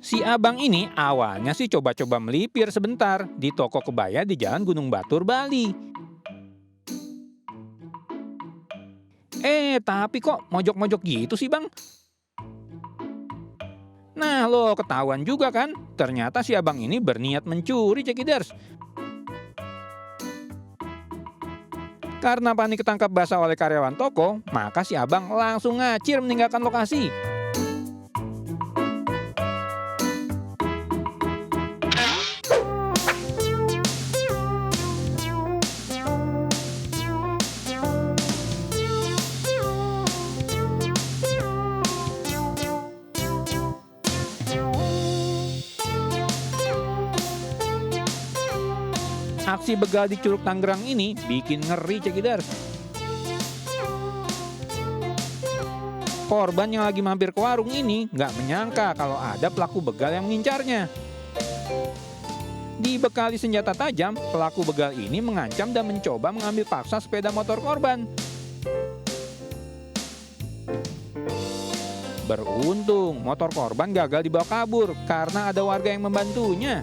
Si abang ini awalnya sih coba-coba melipir sebentar di toko kebaya di Jalan Gunung Batur, Bali. Tapi kok mojok-mojok gitu sih bang? Nah lo ketahuan juga kan? Ternyata si abang ini berniat mencuri cekiders. Karena panik ketangkap basah oleh karyawan toko, maka si abang langsung ngacir meninggalkan lokasi. Aksi begal di Curug Tangerang ini bikin ngeri cekiders. Korban yang lagi mampir ke warung ini nggak menyangka kalau ada pelaku begal yang mengincarnya. Dibekali senjata tajam, pelaku begal ini mengancam dan mencoba mengambil paksa sepeda motor korban. Beruntung, motor korban gagal dibawa kabur karena ada warga yang membantunya.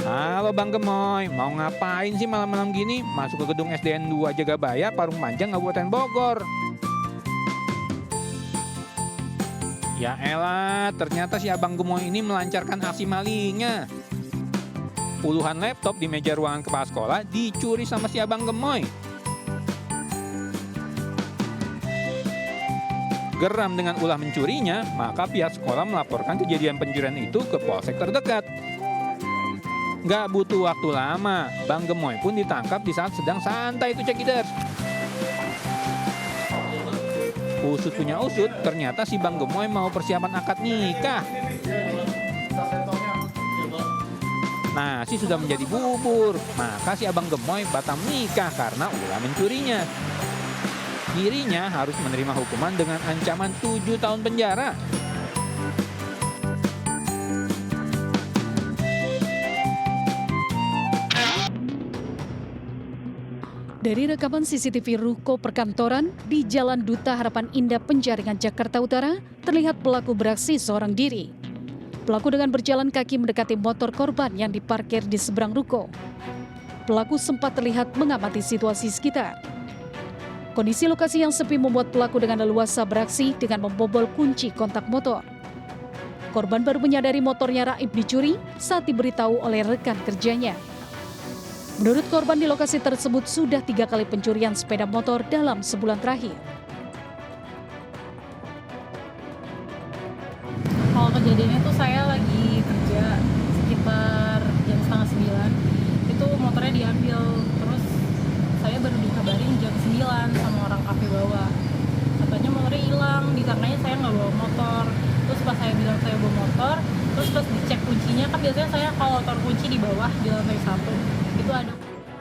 Halo Bang Gemoy, mau ngapain sih malam-malam gini? Masuk ke gedung SDN 2 Jagabaya, Parung Panjang, Kabupaten Bogor. Ya elah, ternyata si Abang Gemoy ini melancarkan aksi malingnya. Puluhan laptop di meja ruangan kepala sekolah dicuri sama si Abang Gemoy. Geram dengan ulah mencurinya, maka pihak sekolah melaporkan kejadian pencurian itu ke polsek terdekat. Gak butuh waktu lama, Bang Gemoy pun ditangkap di saat sedang santai itu cekiders. Usut punya usut, ternyata si Bang Gemoy mau persiapan akad nikah. Nasi sudah menjadi bubur, maka si Abang Gemoy batal nikah karena ulah mencurinya. Dirinya harus menerima hukuman dengan ancaman 7 tahun penjara. Dari rekaman CCTV ruko perkantoran di Jalan Duta Harapan Indah Penjaringan, Jakarta Utara, terlihat pelaku beraksi seorang diri. Pelaku dengan berjalan kaki mendekati motor korban yang diparkir di seberang ruko. Pelaku sempat terlihat mengamati situasi sekitar. Kondisi lokasi yang sepi membuat pelaku dengan leluasa beraksi dengan membobol kunci kontak motor. Korban baru menyadari motornya raib dicuri saat diberitahu oleh rekan kerjanya. Menurut korban, di lokasi tersebut sudah 3 kali pencurian sepeda motor dalam sebulan terakhir. Kalau kejadiannya tuh saya lagi kerja sekitar jam setengah 9. Itu motornya diambil, terus saya baru dikabarin jam 9 sama orang kafe bawah. Katanya motornya hilang, disangkanya saya nggak bawa motor. Terus pas saya bilang saya bawa motor, terus pas dicek kuncinya, kan biasanya saya kalau taruh kunci di bawah di lantai 1. Ada.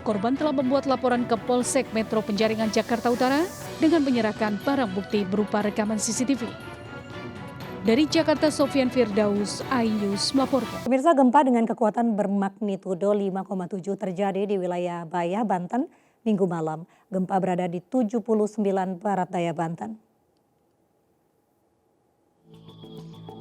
Korban telah membuat laporan ke Polsek Metro Penjaringan, Jakarta Utara dengan menyerahkan barang bukti berupa rekaman CCTV. Dari Jakarta, Sofian Firdaus, iNews melaporkan. Pemirsa, gempa dengan kekuatan bermagnitudo 5,7 terjadi di wilayah Bayah, Banten, Minggu malam. Gempa berada di 79 barat daya Banten.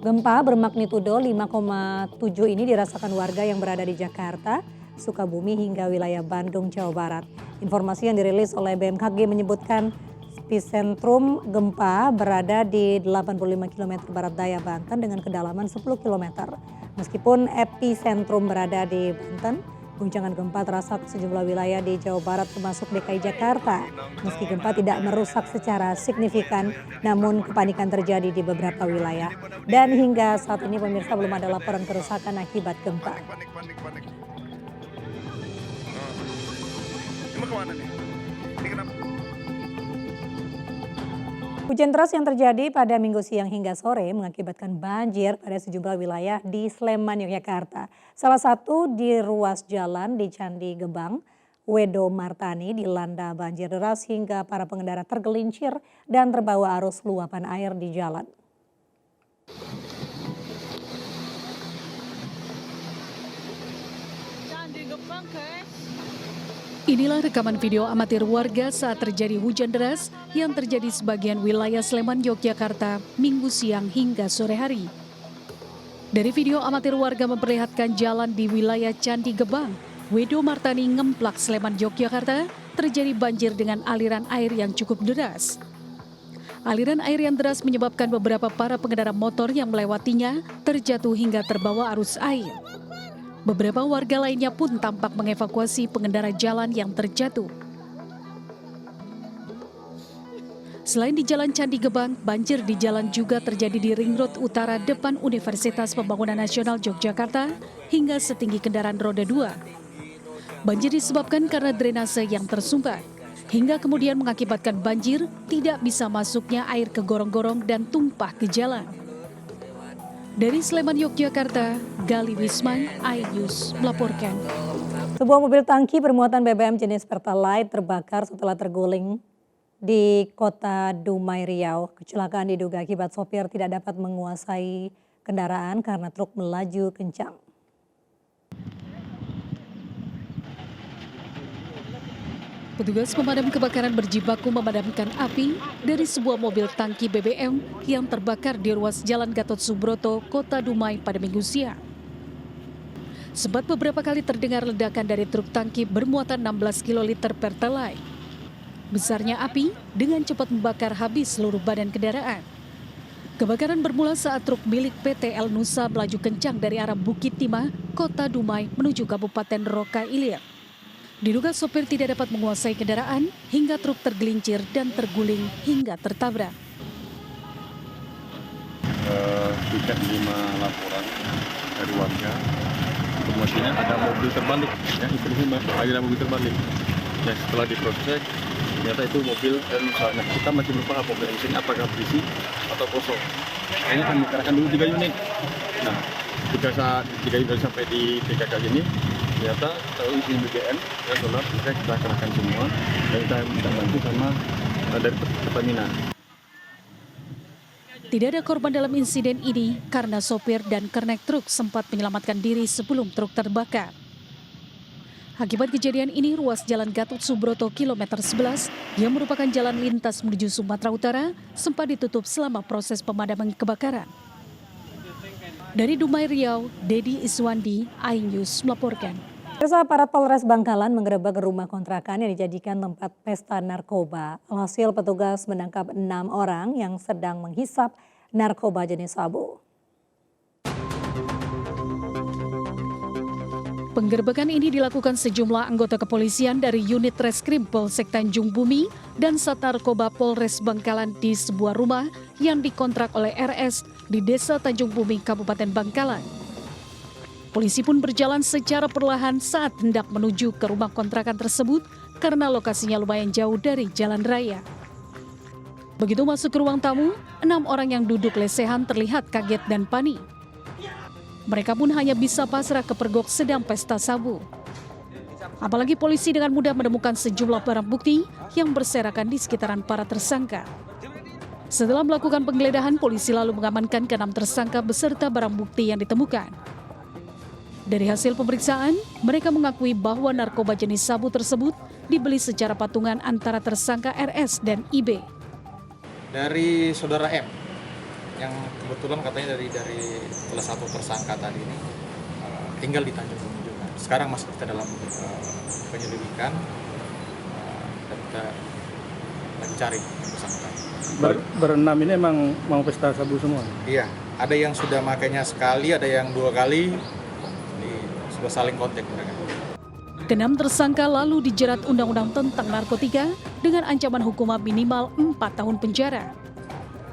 Gempa bermagnitudo 5,7 ini dirasakan warga yang berada di Jakarta, Sukabumi hingga wilayah Bandung, Jawa Barat. Informasi yang dirilis oleh BMKG menyebutkan epicentrum gempa berada di 85 km barat daya Banten dengan kedalaman 10 km. Meskipun epicentrum berada di Banten, guncangan gempa terasa ke sejumlah wilayah di Jawa Barat termasuk DKI Jakarta. Meski gempa tidak merusak secara signifikan, namun kepanikan terjadi di beberapa wilayah. Dan hingga saat ini pemirsa belum ada laporan kerusakan akibat gempa. Hujan deras yang terjadi pada Minggu siang hingga sore mengakibatkan banjir pada sejumlah wilayah di Sleman, Yogyakarta. Salah satu di ruas jalan di Candi Gebang, Wedo Martani dilanda banjir deras hingga para pengendara tergelincir dan terbawa arus luapan air di jalan. Inilah rekaman video amatir warga saat terjadi hujan deras yang terjadi sebagian wilayah Sleman, Yogyakarta, Minggu siang hingga sore hari. Dari video amatir warga memperlihatkan jalan di wilayah Candi Gebang, Wedo Martani Ngemplak, Sleman, Yogyakarta, terjadi banjir dengan aliran air yang cukup deras. Aliran air yang deras menyebabkan beberapa para pengendara motor yang melewatinya terjatuh hingga terbawa arus air. Beberapa warga lainnya pun tampak mengevakuasi pengendara jalan yang terjatuh. Selain di Jalan Candi Gebang, banjir di jalan juga terjadi di Ring Road Utara depan Universitas Pembangunan Nasional Yogyakarta hingga setinggi kendaraan roda 2. Banjir disebabkan karena drainase yang tersumbat, hingga kemudian mengakibatkan banjir tidak bisa masuknya air ke gorong-gorong dan tumpah ke jalan. Dari Sleman, Yogyakarta, Gali Wisman, iNews melaporkan. Sebuah mobil tangki bermuatan BBM jenis Pertalite terbakar setelah terguling di kota Dumai, Riau. Kecelakaan diduga akibat sopir tidak dapat menguasai kendaraan karena truk melaju kencang. Petugas pemadam kebakaran berjibaku memadamkan api dari sebuah mobil tangki BBM yang terbakar di ruas Jalan Gatot Subroto, Kota Dumai pada Minggu siang. Sempat beberapa kali terdengar ledakan dari truk tangki bermuatan 16 kiloliter Pertalite. Besarnya api dengan cepat membakar habis seluruh badan kendaraan. Kebakaran bermula saat truk milik PT El Nusa melaju kencang dari arah Bukit Timah, Kota Dumai menuju Kabupaten Roka Ilir. Diduga sopir tidak dapat menguasai kendaraan hingga truk tergelincir dan terguling hingga tertabrak. Tidak 5 laporan dari warga. Informasinya ada mobil terbalik, ya informasinya ada mobil terbalik. Ya, setelah diproses, ternyata itu mobil misalnya kita masih berpaham mobil mesin apakah berisi atau kosong. Kayaknya kami kerahkan dulu 3 unit. Nah, ketika 3 unit sampai di TKK ini, ternyata isi BBM ya solar kita kerahkan semua dan kita minta bantu sama dari Pertamina. Tidak ada korban dalam insiden ini karena sopir dan kernet truk sempat menyelamatkan diri sebelum truk terbakar. Akibat kejadian ini, ruas Jalan Gatot Subroto kilometer 11 yang merupakan jalan lintas menuju Sumatera Utara sempat ditutup selama proses pemadaman kebakaran. Dari Dumai, Riau, Dedi Iswandi, iNews melaporkan. Aparat Polres Bangkalan menggerebek rumah kontrakan yang dijadikan tempat pesta narkoba. Alhasil petugas menangkap 6 orang yang sedang menghisap narkoba jenis sabu. Penggerebekan ini dilakukan sejumlah anggota kepolisian dari unit Reskrim Polsek Tanjung Bumi dan Sat Narkoba Polres Bangkalan di sebuah rumah yang dikontrak oleh RS di Desa Tanjung Bumi, Kabupaten Bangkalan. Polisi pun berjalan secara perlahan saat hendak menuju ke rumah kontrakan tersebut karena lokasinya lumayan jauh dari jalan raya. Begitu masuk ke ruang tamu, 6 orang yang duduk lesehan terlihat kaget dan panik. Mereka pun hanya bisa pasrah kepergok sedang pesta sabu. Apalagi polisi dengan mudah menemukan sejumlah barang bukti yang berserakan di sekitaran para tersangka. Setelah melakukan penggeledahan, polisi lalu mengamankan ke-6 tersangka beserta barang bukti yang ditemukan. Dari hasil pemeriksaan, mereka mengakui bahwa narkoba jenis sabu tersebut dibeli secara patungan antara tersangka RS dan IB. Dari saudara M, yang kebetulan katanya dari salah satu tersangka tadi ini tinggal di Tanjung Bumi juga. Sekarang masih kita dalam penyelidikan dan kita lagi cari tersangka. Berenam ini emang mau pesta sabu semua? Iya, ada yang sudah makainya sekali, ada yang 2 kali, sudah saling kontak mereka. Ke-6 tersangka lalu dijerat Undang-Undang tentang Narkotika dengan ancaman hukuman minimal 4 tahun penjara.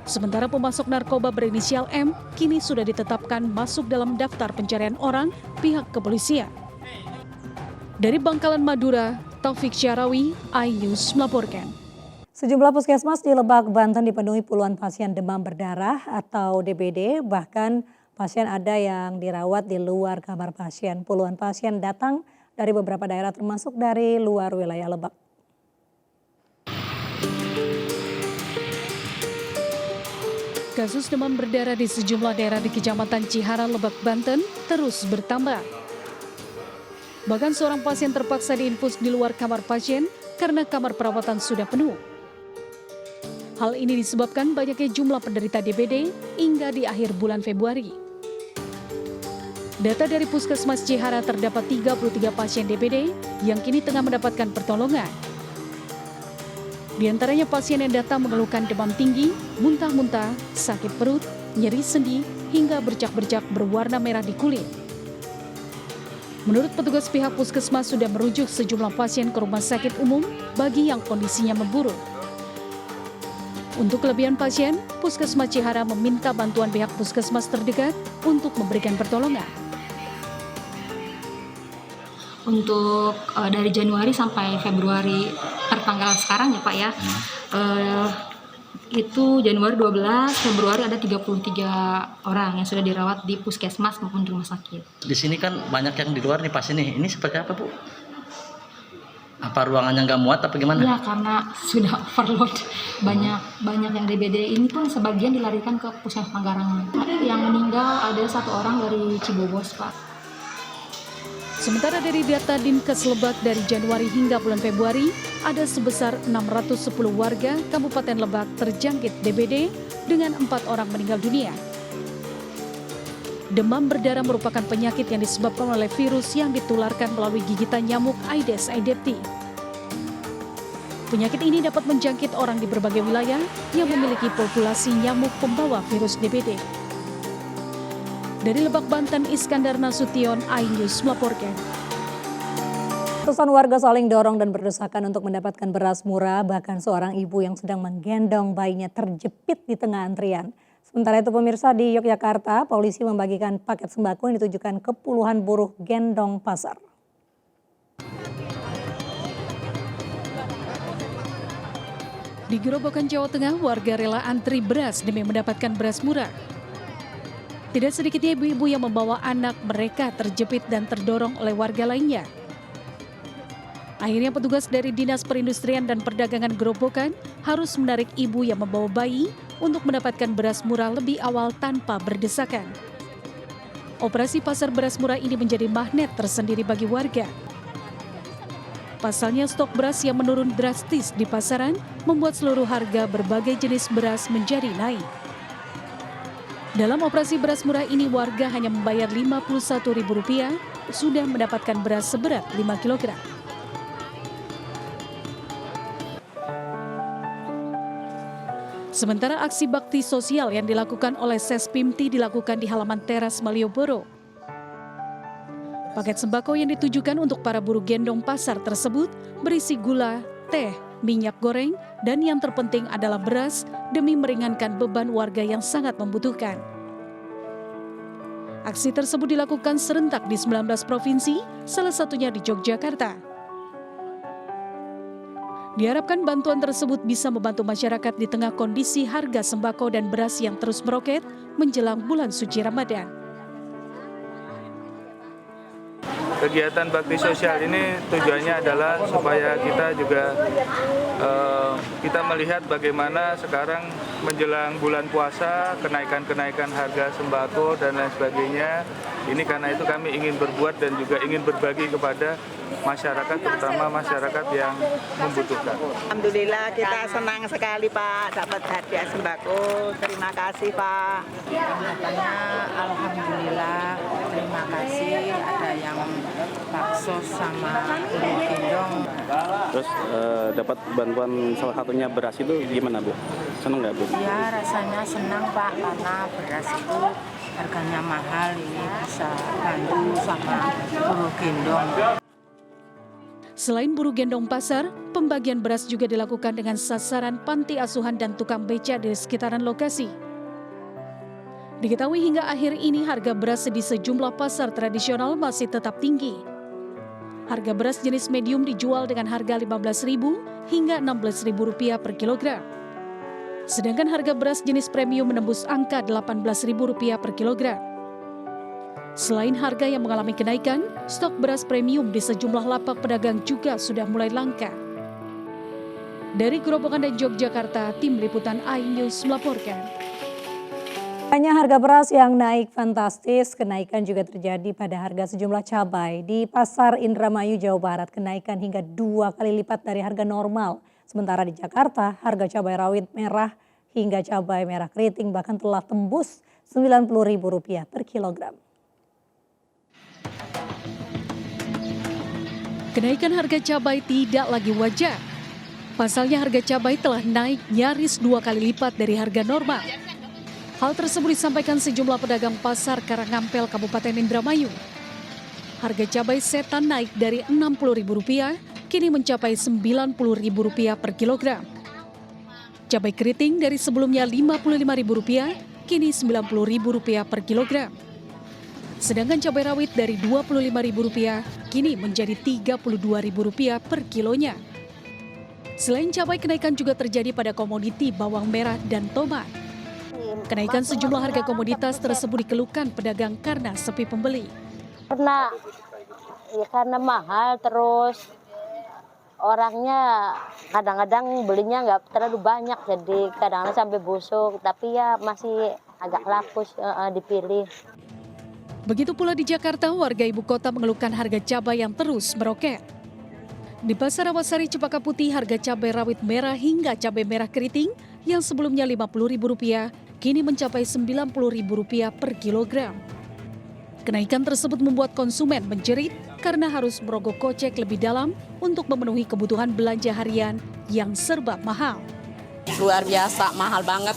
Sementara pemasok narkoba berinisial M kini sudah ditetapkan masuk dalam daftar pencarian orang pihak kepolisian. Dari Bangkalan, Madura, Taufik Syarawi, iNews melaporkan. Sejumlah puskesmas di Lebak, Banten dipenuhi puluhan pasien demam berdarah atau DBD, bahkan pasien ada yang dirawat di luar kamar pasien. Puluhan pasien datang dari beberapa daerah termasuk dari luar wilayah Lebak. Kasus demam berdarah di sejumlah daerah di Kecamatan Cihara, Lebak, Banten terus bertambah. Bahkan seorang pasien terpaksa diinfus di luar kamar pasien karena kamar perawatan sudah penuh. Hal ini disebabkan banyaknya jumlah penderita DBD hingga di akhir bulan Februari. Data dari Puskesmas Cihara terdapat 33 pasien DBD yang kini tengah mendapatkan pertolongan. Di antaranya pasien yang datang mengeluhkan demam tinggi, muntah-muntah, sakit perut, nyeri sendi, hingga bercak-bercak berwarna merah di kulit. Menurut petugas pihak Puskesmas sudah merujuk sejumlah pasien ke rumah sakit umum bagi yang kondisinya memburuk. Untuk kelebihan pasien, Puskesmas Cihara meminta bantuan pihak Puskesmas terdekat untuk memberikan pertolongan. Untuk dari Januari sampai Februari pertanggal sekarang ya Pak ya, itu Januari 12, Februari ada 33 orang yang sudah dirawat di Puskesmas maupun di rumah sakit. Di sini kan banyak yang di luar nih pasien nih, ini seperti apa Bu? Apa ruangannya nggak muat apa gimana? Ya karena sudah overload, banyak yang DBD ini pun sebagian dilarikan ke Puskesmas Panggarangan. Yang meninggal ada 1 orang dari Cibobos Pak. Sementara dari data Dinkes Lebak dari Januari hingga bulan Februari, ada sebesar 610 warga Kabupaten Lebak terjangkit DBD dengan 4 orang meninggal dunia. Demam berdarah merupakan penyakit yang disebabkan oleh virus yang ditularkan melalui gigitan nyamuk Aedes aegypti. Penyakit ini dapat menjangkit orang di berbagai wilayah yang memiliki populasi nyamuk pembawa virus DBD. Dari Lebak, Banten, Iskandar Nasution, iNews melaporkan. Ratusan warga saling dorong dan berdesakan untuk mendapatkan beras murah, bahkan seorang ibu yang sedang menggendong bayinya terjepit di tengah antrian. Sementara itu pemirsa, di Yogyakarta, polisi membagikan paket sembako yang ditujukan ke puluhan buruh gendong pasar. Di Gerobokan, Jawa Tengah, warga rela antri beras demi mendapatkan beras murah. Tidak sedikitnya ibu-ibu yang membawa anak mereka terjepit dan terdorong oleh warga lainnya. Akhirnya petugas dari Dinas Perindustrian dan Perdagangan Gerobokan harus menarik ibu yang membawa bayi untuk mendapatkan beras murah lebih awal tanpa berdesakan. Operasi pasar beras murah ini menjadi magnet tersendiri bagi warga. Pasalnya stok beras yang menurun drastis di pasaran membuat seluruh harga berbagai jenis beras menjadi naik. Dalam operasi beras murah ini warga hanya membayar Rp51.000 sudah mendapatkan beras seberat 5 kg. Sementara aksi bakti sosial yang dilakukan oleh Sespimti dilakukan di halaman teras Malioboro. Paket sembako yang ditujukan untuk para buruh gendong pasar tersebut berisi gula, teh, minyak goreng, dan yang terpenting adalah beras demi meringankan beban warga yang sangat membutuhkan. Aksi tersebut dilakukan serentak di 19 provinsi, salah satunya di Yogyakarta. Diharapkan bantuan tersebut bisa membantu masyarakat di tengah kondisi harga sembako dan beras yang terus meroket menjelang bulan suci Ramadan. Kegiatan bakti sosial ini tujuannya adalah supaya kita juga kita melihat bagaimana sekarang menjelang bulan puasa, kenaikan harga sembako dan lain sebagainya. Ini karena itu kami ingin berbuat dan juga ingin berbagi kepada masyarakat, terutama masyarakat yang membutuhkan. Alhamdulillah kita senang sekali Pak dapat hadiah sembako. Terima kasih Pak. Katanya alhamdulillah, terima kasih ada yang bakso sama gendong. Terus dapat bantuan salah satunya beras itu gimana Bu? Senang nggak Bu? Ya rasanya senang Pak karena beras itu harganya mahal, ini bisa bantu sama buruh gendong. Selain buruh gendong pasar, pembagian beras juga dilakukan dengan sasaran panti asuhan dan tukang beca di sekitaran lokasi. Diketahui hingga akhir ini harga beras di sejumlah pasar tradisional masih tetap tinggi. Harga beras jenis medium dijual dengan harga Rp15.000 hingga Rp16.000 per kilogram. Sedangkan harga beras jenis premium menembus angka Rp18.000 per kilogram. Selain harga yang mengalami kenaikan, stok beras premium di sejumlah lapak pedagang juga sudah mulai langka. Dari Grobogan dan Yogyakarta, Tim Liputan iNews melaporkan. Hanya harga beras yang naik fantastis, kenaikan juga terjadi pada harga sejumlah cabai. Di Pasar Indramayu, Jawa Barat, kenaikan hingga 2 kali lipat dari harga normal. Sementara di Jakarta, harga cabai rawit merah hingga cabai merah keriting bahkan telah tembus Rp90.000 per kilogram. Kenaikan harga cabai tidak lagi wajar. Pasalnya harga cabai telah naik nyaris 2 kali lipat dari harga normal. Hal tersebut disampaikan sejumlah pedagang pasar Karangampel, Kabupaten Indramayu. Harga cabai setan naik dari Rp60.000 kini mencapai Rp90.000 per kilogram. Cabai keriting dari sebelumnya Rp55.000 kini Rp90.000 per kilogram. Sedangkan cabai rawit dari Rp25.000 kini menjadi Rp32.000 per kilonya. Selain cabai, kenaikan juga terjadi pada komoditi bawang merah dan tomat. Kenaikan sejumlah harga komoditas tersebut dikeluhkan pedagang karena sepi pembeli. Karena mahal, terus orangnya kadang-kadang belinya nggak terlalu banyak, jadi kadang-kadang sampai busuk, tapi ya masih agak laku dipilih. Begitu pula di Jakarta, warga ibu kota mengeluhkan harga cabai yang terus meroket. Di Pasar Awasari Cempaka Putih, harga cabai rawit merah hingga cabai merah keriting yang sebelumnya Rp50.000 kini mencapai Rp90.000 per kilogram. Kenaikan tersebut membuat konsumen menjerit karena harus merogoh kocek lebih dalam untuk memenuhi kebutuhan belanja harian yang serba mahal. Luar biasa, mahal banget.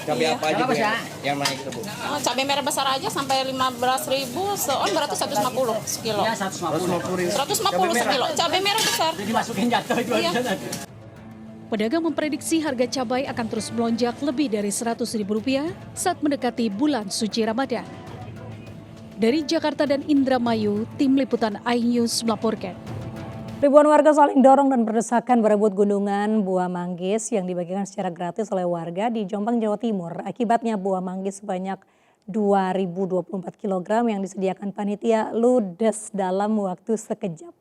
Cabai apa aja Bu yang naik itu Bu? Cabai merah besar aja sampai Rp15.000, seon berarti 150 sekilo. Ya, 150 sekilo. Cabai merah besar. Dimasukin jatuh itu aja. Pedagang memprediksi harga cabai akan terus melonjak lebih dari Rp100.000 saat mendekati bulan suci Ramadan. Dari Jakarta dan Indramayu, Tim Liputan iNews melaporkan. Ribuan warga saling dorong dan berdesakan berebut gunungan buah manggis yang dibagikan secara gratis oleh warga di Jombang, Jawa Timur. Akibatnya buah manggis sebanyak 2.024 kg yang disediakan panitia ludes dalam waktu sekejap.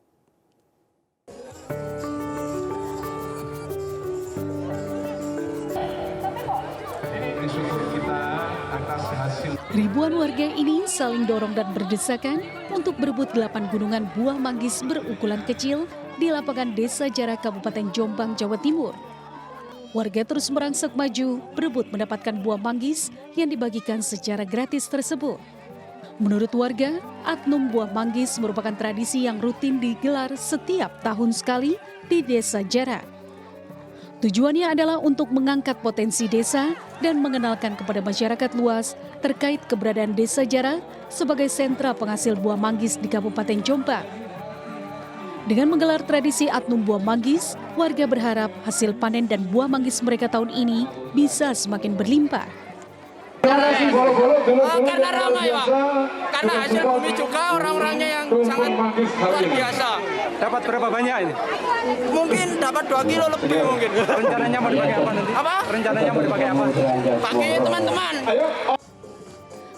Ribuan warga ini saling dorong dan berdesakan untuk berebut 8 gunungan buah manggis berukuran kecil di lapangan Desa Jara, Kabupaten Jombang, Jawa Timur. Warga terus merangsek maju berebut mendapatkan buah manggis yang dibagikan secara gratis tersebut. Menurut warga, Atnum buah manggis merupakan tradisi yang rutin digelar setiap tahun sekali di Desa Jara. Tujuannya adalah untuk mengangkat potensi desa dan mengenalkan kepada masyarakat luas terkait keberadaan Desa Jara sebagai sentra penghasil buah manggis di Kabupaten Jombang. Dengan menggelar tradisi Atnum buah manggis, warga berharap hasil panen dan buah manggis mereka tahun ini bisa semakin berlimpah. Karena ramai Pak, karena hasil bumi juga orang-orangnya yang sangat luar biasa. Dapat berapa banyak ini? Mungkin dapat 2 kilo lebih mungkin. Rencananya mau dipakai apa nanti? Apa? Rencananya mau dipakai apa? Pakai teman-teman.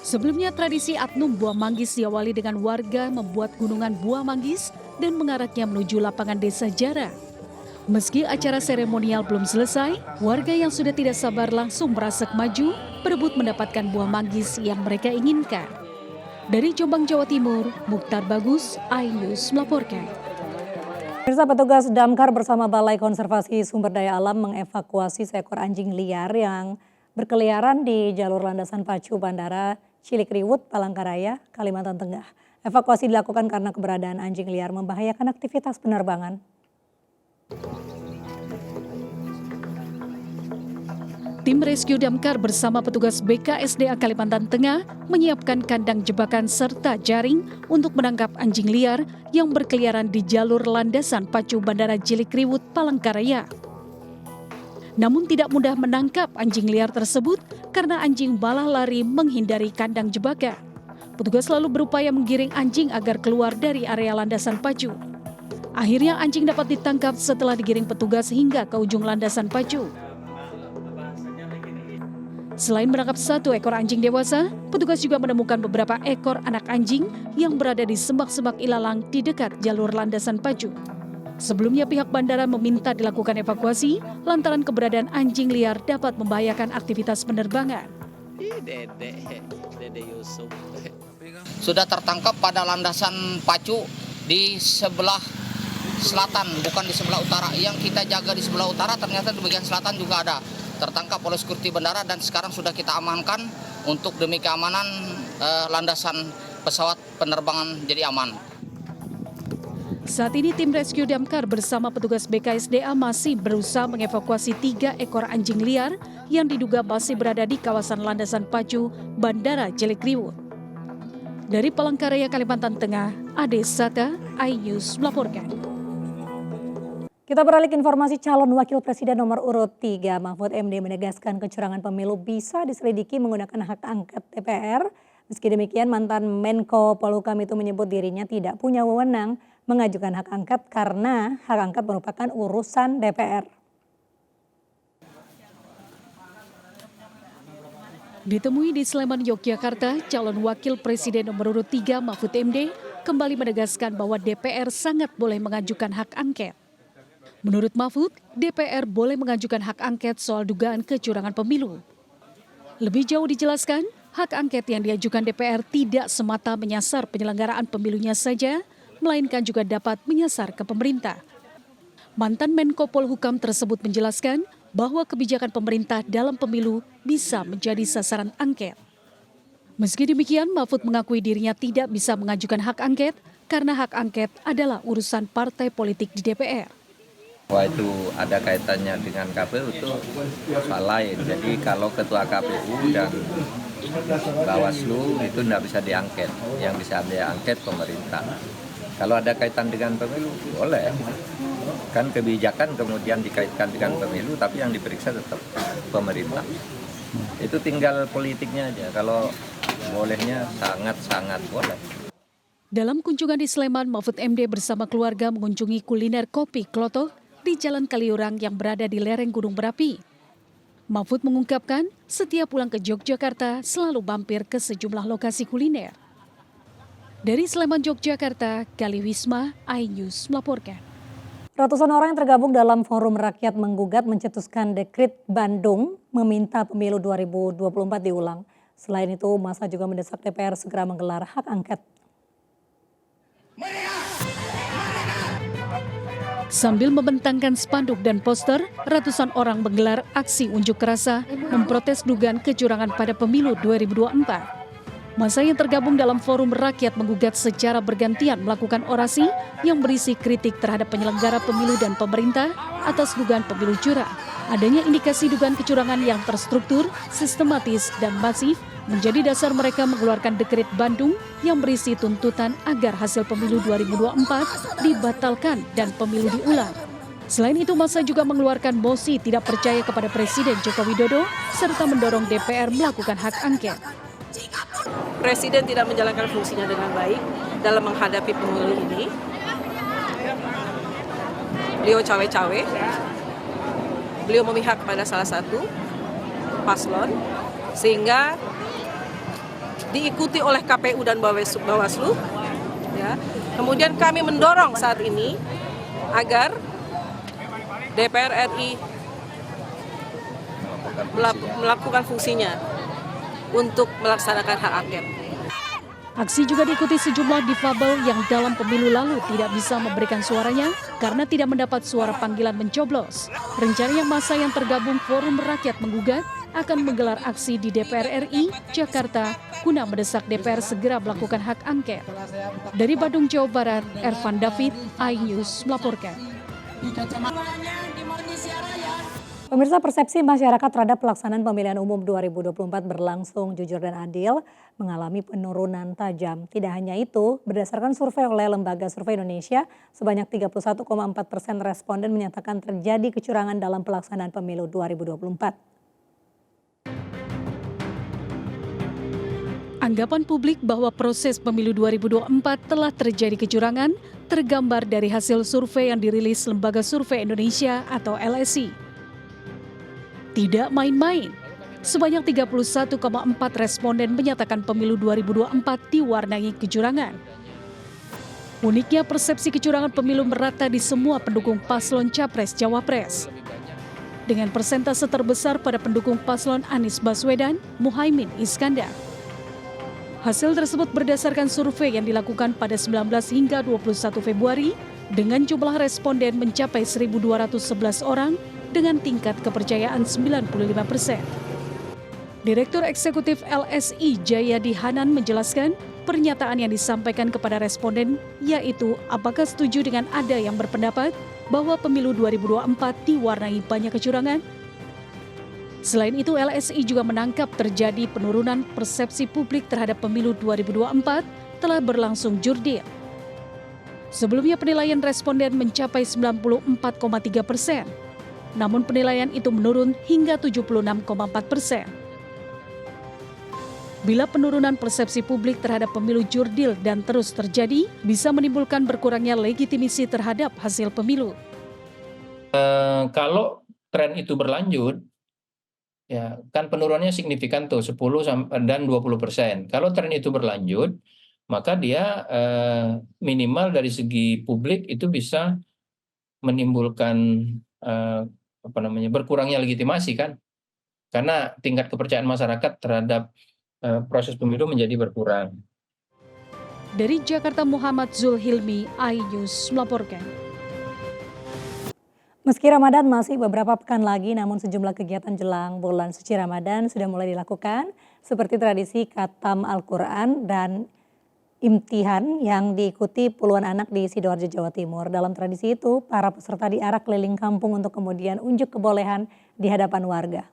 Sebelumnya tradisi Atnum buah manggis diawali dengan warga membuat gunungan buah manggis dan mengaraknya menuju lapangan Desa Jara. Meski acara seremonial belum selesai, warga yang sudah tidak sabar langsung merasak maju berebut mendapatkan buah manggis yang mereka inginkan. Dari Jombang, Jawa Timur, Mukhtar Bagus, iNews melaporkan. Pemirsa, petugas Damkar bersama Balai Konservasi Sumber Daya Alam mengevakuasi seekor anjing liar yang berkeliaran di jalur landasan pacu Bandara Cilikriwut, Palangkaraya, Kalimantan Tengah. Evakuasi dilakukan karena keberadaan anjing liar membahayakan aktivitas penerbangan. Tim Rescue Damkar bersama petugas BKSDA Kalimantan Tengah menyiapkan kandang jebakan serta jaring untuk menangkap anjing liar yang berkeliaran di jalur landasan pacu Bandara Cilikriwut, Palangkaraya. Namun tidak mudah menangkap anjing liar tersebut karena anjing malah lari menghindari kandang jebakan. Petugas selalu berupaya menggiring anjing agar keluar dari area landasan pacu. Akhirnya anjing dapat ditangkap setelah digiring petugas hingga ke ujung landasan pacu. Selain menangkap 1 ekor anjing dewasa, petugas juga menemukan beberapa ekor anak anjing yang berada di semak-semak ilalang di dekat jalur landasan pacu. Sebelumnya pihak bandara meminta dilakukan evakuasi lantaran keberadaan anjing liar dapat membahayakan aktivitas penerbangan. Dede Yusuf. Sudah tertangkap pada landasan pacu di sebelah selatan, bukan di sebelah utara. Yang kita jaga di sebelah utara ternyata di bagian selatan juga ada. Tertangkap oleh sekuriti bandara dan sekarang sudah kita amankan untuk demi keamanan landasan pesawat penerbangan jadi aman. Saat ini tim rescue damkar bersama petugas BKSDA masih berusaha mengevakuasi 3 ekor anjing liar yang diduga masih berada di kawasan landasan pacu Bandara Cilikriwut. Dari Palangkaraya, Kalimantan Tengah, Ade Sata, iNews melaporkan. Kita beralih ke informasi calon wakil presiden nomor urut 3, Mahfud MD menegaskan kecurangan pemilu bisa diselidiki menggunakan hak angket DPR. Meski demikian, mantan Menko Polhukam itu menyebut dirinya tidak punya wewenang mengajukan hak angket karena hak angket merupakan urusan DPR. Ditemui di Sleman, Yogyakarta, calon wakil presiden nomor urut 3 Mahfud MD kembali menegaskan bahwa DPR sangat boleh mengajukan hak angket. Menurut Mahfud, DPR boleh mengajukan hak angket soal dugaan kecurangan pemilu. Lebih jauh dijelaskan, hak angket yang diajukan DPR tidak semata menyasar penyelenggaraan pemilunya saja, melainkan juga dapat menyasar ke pemerintah. Mantan Menko Polhukam tersebut menjelaskan bahwa kebijakan pemerintah dalam pemilu bisa menjadi sasaran angket. Meski demikian, Mahfud mengakui dirinya tidak bisa mengajukan hak angket karena hak angket adalah urusan partai politik di DPR. Wah, itu ada kaitannya dengan KPU itu soal lain. Jadi kalau ketua KPU dan Bawaslu itu tidak bisa diangket, yang bisa diangket pemerintah. Kalau ada kaitan dengan pemilu, boleh. Kan kebijakan kemudian dikaitkan dengan pemilu, tapi yang diperiksa tetap pemerintah. Itu tinggal politiknya aja, kalau bolehnya sangat-sangat boleh. Dalam kunjungan di Sleman, Mahfud MD bersama keluarga mengunjungi kuliner kopi Klotok di Jalan Kaliurang yang berada di lereng Gunung Berapi. Mahfud mengungkapkan setiap pulang ke Yogyakarta selalu mampir ke sejumlah lokasi kuliner. Dari Sleman, Yogyakarta, Gali Wisma, iNews melaporkan. Ratusan orang yang tergabung dalam Forum Rakyat Menggugat mencetuskan dekret Bandung meminta pemilu 2024 diulang. Selain itu, massa juga mendesak DPR segera menggelar hak angket. Sambil membentangkan spanduk dan poster, ratusan orang menggelar aksi unjuk rasa memprotes dugaan kecurangan pada pemilu 2024. Massa yang tergabung dalam Forum Rakyat Menggugat secara bergantian melakukan orasi yang berisi kritik terhadap penyelenggara pemilu dan pemerintah atas dugaan pemilu curang. Adanya indikasi dugaan kecurangan yang terstruktur, sistematis, dan masif menjadi dasar mereka mengeluarkan dekret Bandung yang berisi tuntutan agar hasil pemilu 2024 dibatalkan dan pemilu diulang. Selain itu, massa juga mengeluarkan mosi tidak percaya kepada Presiden Joko Widodo serta mendorong DPR melakukan hak angket. Presiden tidak menjalankan fungsinya dengan baik dalam menghadapi pemilu ini. Beliau cawe-cawe, beliau memihak kepada salah satu paslon, sehingga diikuti oleh KPU dan Bawaslu. Ya. Kemudian kami mendorong saat ini agar DPR RI melakukan fungsinya untuk melaksanakan hak angket. Aksi juga diikuti sejumlah difabel yang dalam pemilu lalu tidak bisa memberikan suaranya karena tidak mendapat suara panggilan mencoblos. Rencananya massa yang tergabung Forum Rakyat Menggugat akan menggelar aksi di DPR RI, Jakarta, guna mendesak DPR segera melakukan hak angket. Dari Bandung, Jawa Barat, Ervan David, iNews melaporkan. Pemirsa, persepsi masyarakat terhadap pelaksanaan pemilihan umum 2024 berlangsung jujur dan adil mengalami penurunan tajam. Tidak hanya itu, berdasarkan survei oleh Lembaga Survei Indonesia, sebanyak 31,4% responden menyatakan terjadi kecurangan dalam pelaksanaan pemilu 2024. Anggapan publik bahwa proses pemilu 2024 telah terjadi kecurangan tergambar dari hasil survei yang dirilis Lembaga Survei Indonesia atau LSI. Tidak main-main, Sebanyak 31,4 responden menyatakan pemilu 2024 diwarnai kecurangan. Uniknya persepsi kecurangan pemilu merata di semua pendukung paslon Capres-Cawapres. Dengan persentase terbesar pada pendukung paslon Anies Baswedan, Muhaimin Iskandar. Hasil tersebut berdasarkan survei yang dilakukan pada 19 hingga 21 Februari dengan jumlah responden mencapai 1.211 orang dengan tingkat kepercayaan 95%. Direktur Eksekutif LSI Jayadi Hanan menjelaskan pernyataan yang disampaikan kepada responden yaitu apakah setuju dengan ada yang berpendapat bahwa pemilu 2024 diwarnai banyak kecurangan. Selain itu LSI juga menangkap terjadi penurunan persepsi publik terhadap pemilu 2024 telah berlangsung jurdil. Sebelumnya penilaian responden mencapai 94,3%, namun penilaian itu menurun hingga 76,4%. Bila penurunan persepsi publik terhadap pemilu jurdil dan terus terjadi, bisa menimbulkan berkurangnya legitimasi terhadap hasil pemilu. Kalau tren itu berlanjut, ya kan penurunannya signifikan tuh 10 dan 20%. Kalau tren itu berlanjut, maka dia minimal dari segi publik itu bisa menimbulkan berkurangnya legitimasi kan, karena tingkat kepercayaan masyarakat terhadap proses pemilu menjadi berkurang. Dari Jakarta, Muhammad Zulhilmi, iNews melaporkan. Meski Ramadan masih beberapa pekan lagi, namun sejumlah kegiatan jelang bulan suci Ramadan sudah mulai dilakukan, seperti tradisi khatam Al-Quran dan imtihan yang diikuti puluhan anak di Sidoarjo, Jawa Timur. Dalam tradisi itu, para peserta diarak keliling kampung untuk kemudian unjuk kebolehan di hadapan warga.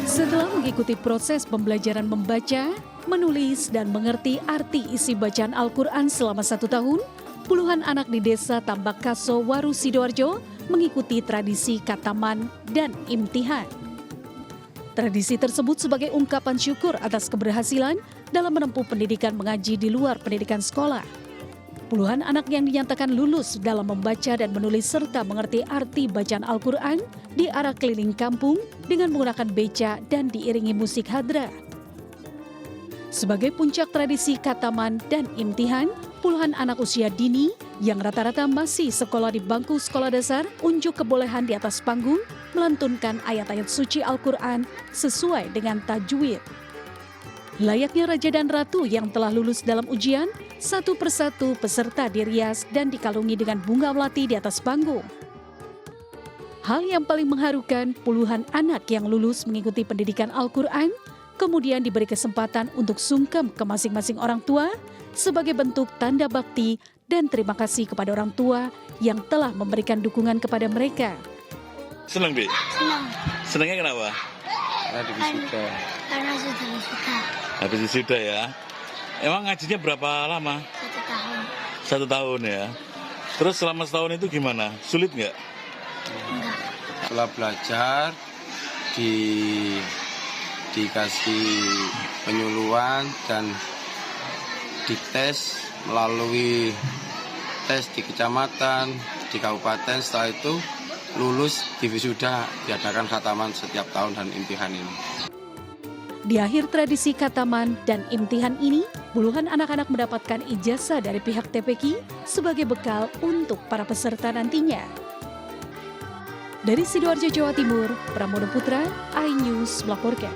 Setelah mengikuti proses pembelajaran membaca, menulis, dan mengerti arti isi bacaan Al-Quran selama 1 tahun, puluhan anak di desa Tambak Kaso, Waru, Sidoarjo mengikuti tradisi khataman dan imtihan. Tradisi tersebut sebagai ungkapan syukur atas keberhasilan dalam menempuh pendidikan mengaji di luar pendidikan sekolah. Puluhan anak yang dinyatakan lulus dalam membaca dan menulis serta mengerti arti bacaan Al-Quran diarak keliling kampung dengan menggunakan beca dan diiringi musik hadrah. Sebagai puncak tradisi khataman dan imtihan, puluhan anak usia dini yang rata-rata masih sekolah di bangku sekolah dasar unjuk kebolehan di atas panggung melantunkan ayat-ayat suci Al-Quran sesuai dengan tajwid. Layaknya raja dan ratu yang telah lulus dalam ujian, satu persatu peserta dirias dan dikalungi dengan bunga melati di atas panggung. Hal yang paling mengharukan, puluhan anak yang lulus mengikuti pendidikan Al-Quran, kemudian diberi kesempatan untuk sungkem ke masing-masing orang tua sebagai bentuk tanda bakti dan terima kasih kepada orang tua yang telah memberikan dukungan kepada mereka. Senang, Bi? Senang. Senangnya kenapa? Karena sudah wisuda. Habis wisuda ya. Emang ngajinya berapa lama? 1 tahun. 1 tahun ya. Terus selama setahun itu gimana? Sulit nggak? Enggak. Setelah belajar, dikasih penyuluhan dan dites melalui tes di kecamatan, di kabupaten. Setelah itu lulus di wisuda, diadakan khataman setiap tahun dan imtihan ini. Di akhir tradisi khataman dan imtihan ini, puluhan anak-anak mendapatkan ijazah dari pihak TPQ sebagai bekal untuk para peserta nantinya. Dari Sidoarjo, Jawa Timur, Pramono Putra, iNews melaporkan.